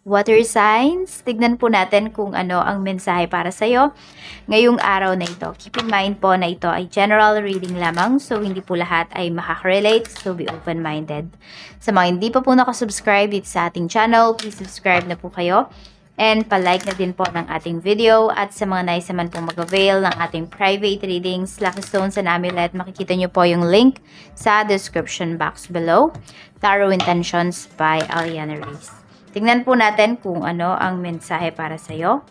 Water signs, tignan po natin kung ano ang mensahe para sa'yo ngayong araw na ito. Keep in mind po na ito ay general reading lamang, so hindi po lahat ay makaka-relate, so be open-minded. Sa mga hindi pa po nakasubscribe dito sa ating channel, please subscribe na po kayo. And palike na din po ng ating video. At sa mga nais naman pong mag-avail ng ating private readings, Lucky Stones and Amulet, makikita nyo po yung link sa description box below. Tarot Intentions by Aliana Reyes. Tingnan po natin kung ano ang mensahe para sa'yo.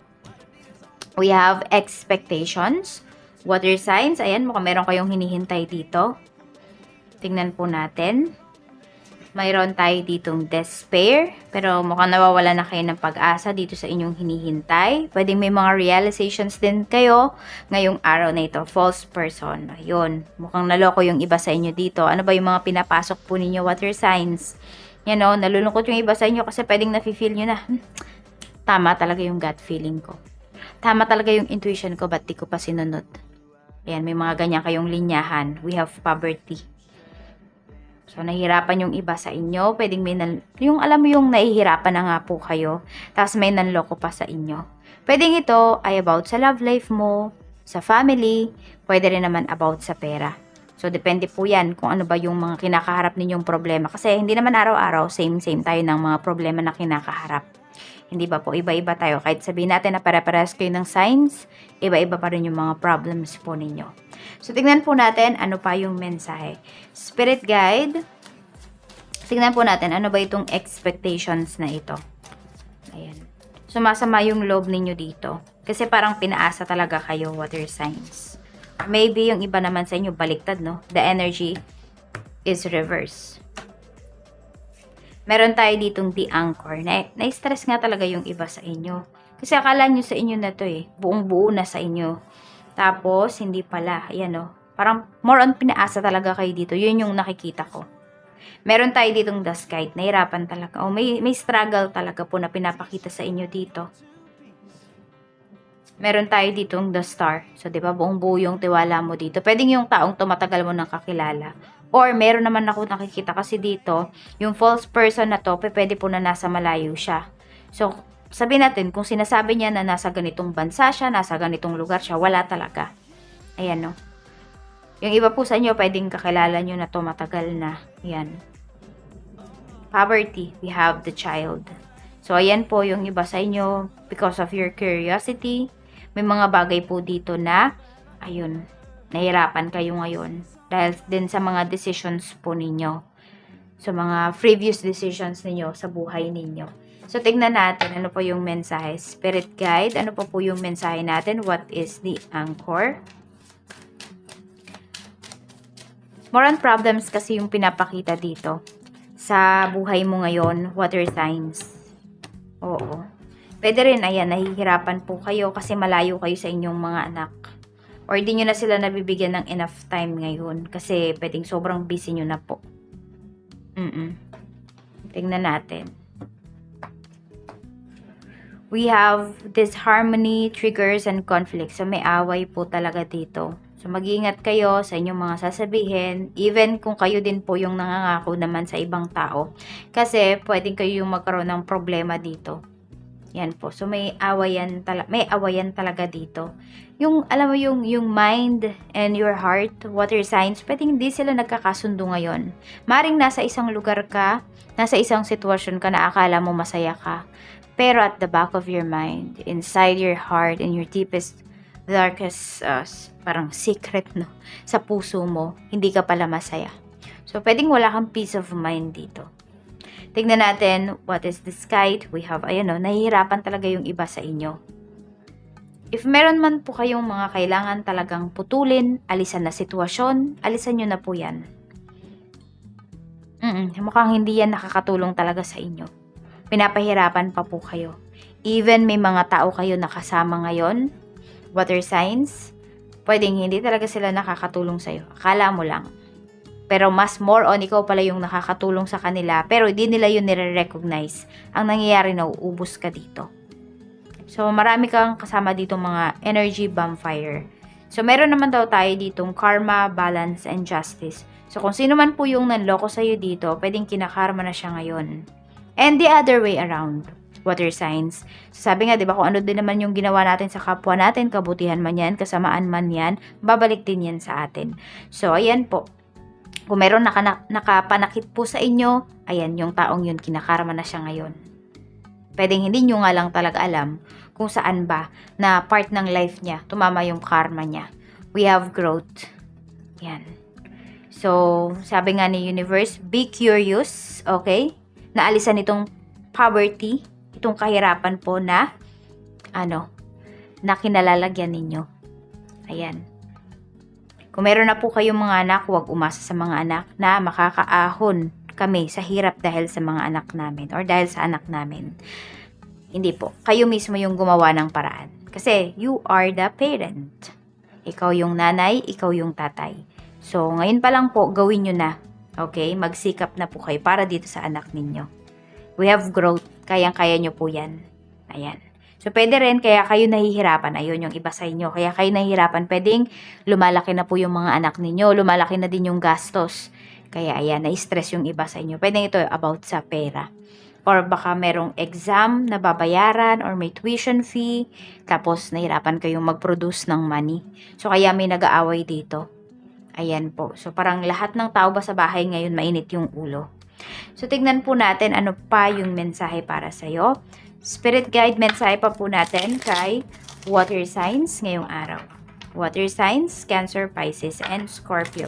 We have expectations. Water signs. Ayan, mukhang meron kayong hinihintay dito. Tingnan po natin. Mayroon tayo ditong despair. Pero mukhang nawawala na kayo ng pag-asa dito sa inyong hinihintay. Pwedeng may mga realizations din kayo ngayong araw na ito. False person. Ayun. Mukhang naloko yung iba sa inyo dito. Ano ba yung mga pinapasok po ninyo, water signs? Yan o, nalulungkot yung iba sa inyo kasi pwedeng nafe-feel nyo na, tama talaga yung gut feeling ko. Tama talaga yung intuition ko, ba't di ko pa sinunod? Ayan, may mga ganyan kayong linyahan. We have poverty. So, nahihirapan yung iba sa inyo. Pwedeng may, yung alam mo yung nahihirapan na nga po kayo, tapos may nanloko pa sa inyo. Pwedeng ito ay about sa love life mo, sa family, pwede rin naman about sa pera. So, depende po yan kung ano ba yung mga kinakaharap ninyong problema. Kasi hindi naman araw-araw, same tayo ng mga problema na kinakaharap. Hindi ba po, iba-iba tayo. Kahit sabihin natin na pare-parehas kayo ng signs, iba-iba pa rin yung mga problems po ninyo. So, tignan po natin ano pa yung mensahe. Spirit guide, tignan po natin ano ba itong expectations na ito. Ayan. Sumasama yung loob ninyo dito. Kasi parang pinaasa talaga kayo, water signs. Maybe yung iba naman sa inyo baliktad, no? The energy is reverse. Meron tayo ditong the anchor. Na-stress nga talaga yung iba sa inyo. Kasi akala nyo sa inyo na to eh. Buong-buo na sa inyo. Tapos, hindi pala. Ayan no? Parang more on pinaasa talaga kayo dito. Yun yung nakikita ko. Meron tayo ditong the sky. Nahirapan talaga. O may struggle talaga po na pinapakita sa inyo dito. Meron tayo ditong the star. So, di ba, buong buo yung tiwala mo dito. Pwedeng yung taong tumatagal mo nang kakilala. Or, meron naman ako nakikita kasi dito, yung false person na to, pwede po na nasa malayo siya. So, sabihin natin, kung sinasabi niya na nasa ganitong bansa siya, nasa ganitong lugar siya, wala talaga. Ayan, no? Yung iba po sa inyo, pwedeng kakilala nyo na to matagal na. Ayan. Poverty, we have the child. So, ayan po yung iba sa inyo, because of your curiosity, may mga bagay po dito na, ayun, nahirapan kayo ngayon. Dahil din sa mga decisions po ninyo. So, mga previous decisions ninyo sa buhay ninyo. So, tignan natin ano po yung mensahe. Spirit guide, ano po yung mensahe natin? What is the anchor? More on problems kasi yung pinapakita dito. Sa buhay mo ngayon, water signs. Oo. Pwede rin, ayan, nahihirapan po kayo kasi malayo kayo sa inyong mga anak. Or di nyo na sila nabibigyan ng enough time ngayon kasi pwedeng sobrang busy nyo na po. Tingnan natin. We have disharmony, triggers, and conflicts. So, may away po talaga dito. So, mag-iingat kayo sa inyong mga sasabihin. Even kung kayo din po yung nangangako naman sa ibang tao. Kasi, pwedeng kayo yung magkaroon ng problema dito. Yan po. So, may awayan talaga dito. Yung, alam mo, yung mind and your heart, water signs, pwedeng hindi sila nagkakasundo ngayon. Maring nasa isang lugar ka, nasa isang sitwasyon ka na akala mo masaya ka. Pero at the back of your mind, inside your heart, in your deepest, darkest, parang secret, no? Sa puso mo, hindi ka pala masaya. So, pwedeng wala kang peace of mind dito. Tignan natin, what is this guide? We have, ayan o, nahihirapan talaga yung iba sa inyo. If meron man po kayong mga kailangan talagang putulin, alisan na sitwasyon, alisan nyo na po yan. Mukhang hindi yan nakakatulong talaga sa inyo. Pinapahirapan pa po kayo. Even may mga tao kayo nakasama ngayon, water signs, pwedeng hindi talaga sila nakakatulong sa'yo. Akala mo lang. Pero mas more on, ikaw pala yung nakakatulong sa kanila. Pero hindi nila yun nire-recognize. Ang nangyayari na uubos ka dito. So, marami kang kasama dito mga energy vampire. So, meron naman daw tayo ditong karma, balance, and justice. So, kung sino man po yung nanloko sa'yo dito, pwedeng kinakarma na siya ngayon. And the other way around. water signs. So, sabi nga, di ba, kung ano din naman yung ginawa natin sa kapwa natin, kabutihan man yan, kasamaan man yan, babalik din yan sa atin. So, ayan po. Kung meron nakapanakit po sa inyo, ayan, yung taong yun, kinakarma na siya ngayon. Pwedeng hindi nyo nga lang talaga alam kung saan ba na part ng life niya, tumama yung karma niya. We have growth. Yan. So, sabi nga ni universe, be curious, okay? Naalisan itong poverty, itong kahirapan po na, na kinalalagyan ninyo. Ayan. Kung meron na po kayong mga anak, huwag umasa sa mga anak na makakaahon kami sa hirap dahil sa mga anak namin or dahil sa anak namin. Hindi po. Kayo mismo yung gumawa ng paraan. Kasi you are the parent. Ikaw yung nanay, ikaw yung tatay. So, ngayon pa lang po, gawin nyo na. Okay? Magsikap na po kayo para dito sa anak ninyo. We have growth. Kayang-kaya nyo po yan. Ayan. So, pwede rin, kaya kayo nahihirapan. Ayun yung iba sa inyo. Kaya kayo nahihirapan, pwedeng lumalaki na po yung mga anak ninyo. Lumalaki na din yung gastos. Kaya, ayan, na-stress yung iba sa inyo. Pwede ito about sa pera. Or baka merong exam na babayaran or may tuition fee. Tapos, nahirapan kayong mag-produce ng money. So, kaya may nag-aaway dito. Ayan po. So, parang lahat ng tao ba sa bahay ngayon mainit yung ulo. So, tignan po natin ano pa yung mensahe para sa'yo. Spirit guide, mensahe pa po natin kay water signs ngayong araw. Water signs, Cancer, Pisces, and Scorpio.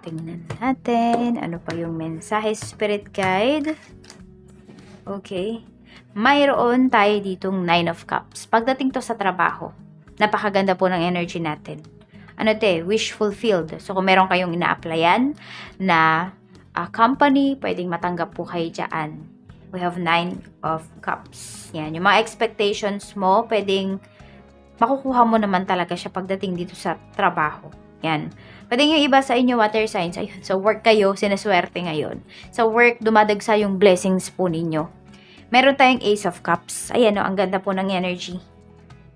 Tingnan natin ano pa yung mensahe, Spirit guide. Okay. Mayroon tayo ditong 9 of Cups. Pagdating to sa trabaho, napakaganda po ng energy natin. Wish fulfilled. So, kung meron kayong ina-applyan na company, pwedeng matanggap po kayo dyan. We have 9 of Cups. Yan. Yung mga expectations mo, pwedeng makukuha mo naman talaga siya pagdating dito sa trabaho. Yan. Pwedeng yung iba sa inyo, water signs, ayun, sa work kayo, sinaswerte ngayon. Sa work, dumadagsa yung blessings po ninyo. Meron tayong Ace of Cups. Ayan, ang ganda po ng energy.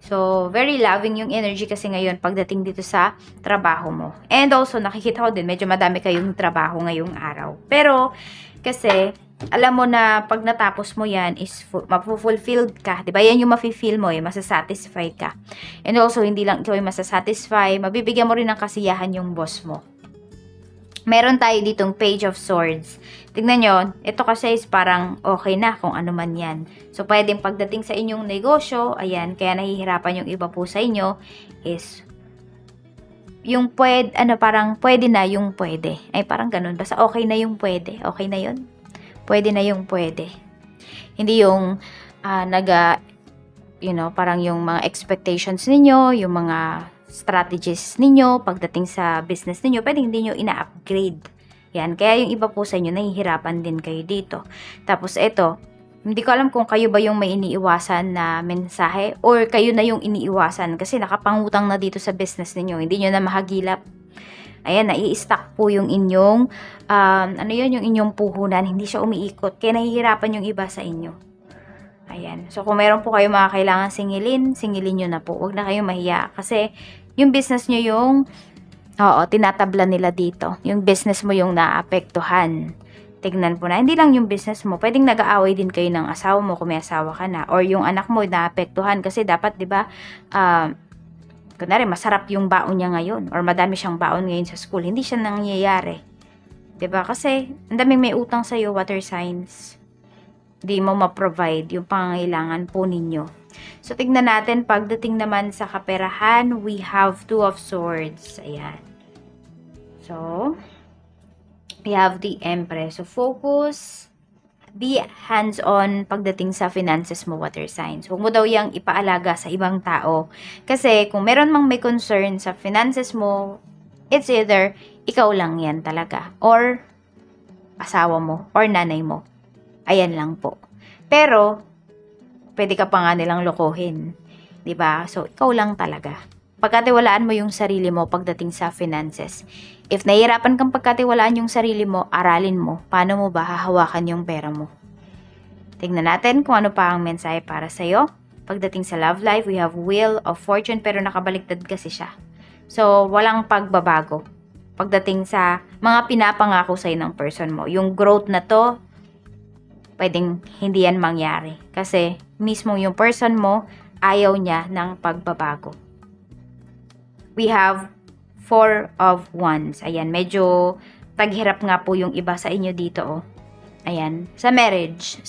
So, very loving yung energy kasi ngayon pagdating dito sa trabaho mo. And also, nakikita ko din, medyo madami kayong trabaho ngayong araw. Pero, kasi, alam mo na pag natapos mo yan, is mapufulfilled ka. Diba? Yan yung mafe-feel mo, masasatisfy ka. And also, hindi lang ikaw yung masasatisfy, mabibigyan mo rin ng kasiyahan yung boss mo. Meron tayo ditong Page of Swords. Tignan nyo, ito kasi is parang okay na kung ano man yan. So, pwedeng pagdating sa inyong negosyo, ayan, kaya nahihirapan yung iba po sa inyo, is yung parang pwede na yung pwede. Ay, parang ganun. Basta okay na yung pwede. Okay na yun? Pwede na yung pwede. Hindi yung parang yung mga expectations ninyo, yung mga strategies ninyo, pagdating sa business ninyo, pwedeng hindi nyo ina-upgrade. Yan. Kaya yung iba po sa inyo, nahihirapan din kayo dito. Tapos ito, hindi ko alam kung kayo ba yung may iniiwasan na mensahe or kayo na yung iniiwasan kasi nakapangutang na dito sa business ninyo. Hindi nyo na mahagilap. Ayan, nai-stack po yung inyong, yung inyong puhunan. Hindi siya umiikot. Kaya nahihirapan yung iba sa inyo. Ayan. So, kung meron po kayo mga kailangan singilin nyo na po. Huwag na kayong mahiya. Kasi, yung business nyo yung, tinatabla nila dito. Yung business mo yung naapektuhan. Tignan po na. Hindi lang yung business mo. Pwedeng nag-aaway din kayo ng asawa mo kung may asawa ka na. Or yung anak mo naapektuhan. Kasi dapat, di ba, kunwari, masarap yung baon niya ngayon. Or madami siyang baon ngayon sa school. Hindi siya nangyayari. Di ba? Kasi, ang daming may utang sa'yo, water signs. Di mo ma-provide yung pangangailangan po ninyo. So, tignan natin, pagdating naman sa kaperahan, we have 2 of Swords. Ayan. So, we have the Empress. So, focus, be hands-on pagdating sa finances mo, water signs. Huwag mo daw yung ipaalaga sa ibang tao. Kasi, kung meron mang may concern sa finances mo, it's either ikaw lang yan talaga. Or, asawa mo, or nanay mo. Ayan lang po. Pero, pwede ka pa nga nilang lokohin. 'Di ba? So, ikaw lang talaga. Pagkatiwalaan mo yung sarili mo pagdating sa finances. If nahihirapan kang pagkatiwalaan yung sarili mo, aralin mo. Paano mo ba hahawakan yung pera mo? Tingnan natin kung ano pa ang mensahe para sa'yo. Pagdating sa love life, we have Wheel of Fortune pero nakabaliktad kasi siya. So, walang pagbabago. Pagdating sa mga pinapangako sa'yo ng person mo. Yung growth na to, pwedeng hindi yan mangyari. Kasi mismo yung person mo, ayaw niya ng pagbabago. We have 4 of Wands. Ayan, medyo taghirap nga po yung iba sa inyo dito, oh. Ayan, sa marriage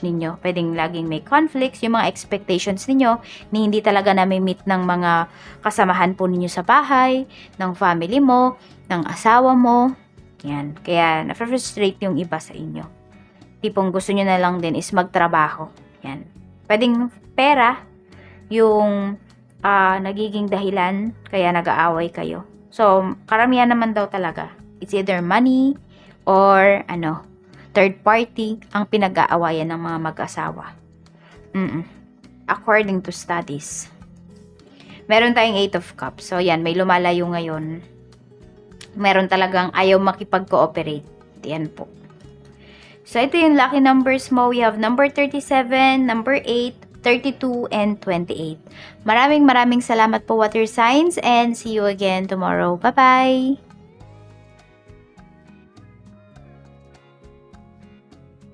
ninyo, pwedeng laging may conflicts, yung mga expectations ninyo, ni hindi talaga nami-meet ng mga kasamahan po ninyo sa bahay, ng family mo, ng asawa mo. Yan, kaya na-frustrate yung iba sa inyo. Tipong gusto nyo na lang din is magtrabaho. Yan, pwedeng pera, yung nagiging dahilan, kaya nag-aaway kayo. So, karamihan naman daw talaga, it's either money, or third party ang pinag-aawayan ng mga mag-asawa. According to studies. Meron tayong 8 of Cups. So, yan, may lumalayo ngayon. Meron talagang ayaw makipag-cooperate. Yan po. So, ito yung lucky numbers mo. We have number 37, number 8, 32, and 28. Maraming salamat po, water signs, and see you again tomorrow. Bye-bye!